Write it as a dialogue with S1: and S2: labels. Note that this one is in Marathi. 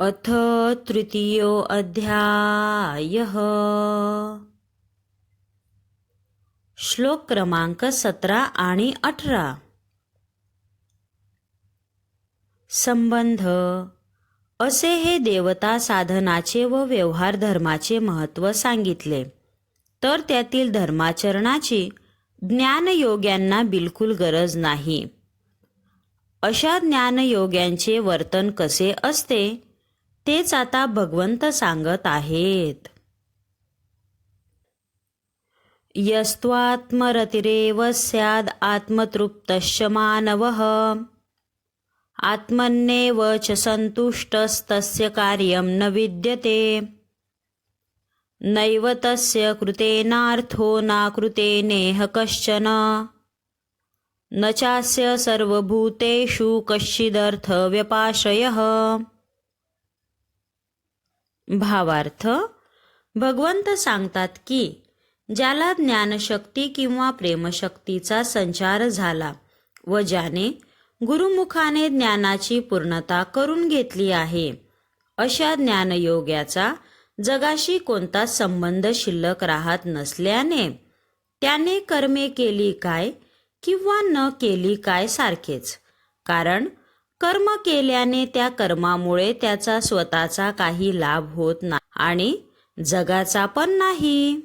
S1: अथ तृतीयोऽध्यायः। श्लोक क्रमांक 17 आणि 18। संबंध। असे हे देवता साधनाचे व व्यवहार धर्माचे महत्त्व सांगितले, तर त्यातील धर्माचरणाची ज्ञानयोग्यांना बिलकुल गरज नाही। अशा ज्ञानयोग्यांचे वर्तन कसे असते तेच आता भगवंत सांगत आहेत। यस्त्वात्मरतिरेव स्याद् आत्मतृप्तश्च मानवः आत्मन्नेव च सन्तुष्टस्तस्य कार्यं न विद्यते नैव तस्य कृतेनार्थो नाकृतेनेह कश्चन न चास्य सर्वभूतेषु कश्चिदर्थ व्यपाश्रयः। भावार्थ। भगवंत सांगतात की ज्याला ज्ञानशक्ती किंवा प्रेमशक्तीचा संचार झाला व ज्याने गुरुमुखाने ज्ञानाची पूर्णता करून घेतली आहे, अशा ज्ञानयोग्याचा जगाशी कोणता संबंध शिल्लक राहत नसल्याने त्याने कर्मे केली काय किंवा न केली काय सारखेच, कारण कर्म केल्याने त्या कर्मामुळे त्याचा स्वतःचा काही लाभ होत नाही आणि जगाचा पण नाही।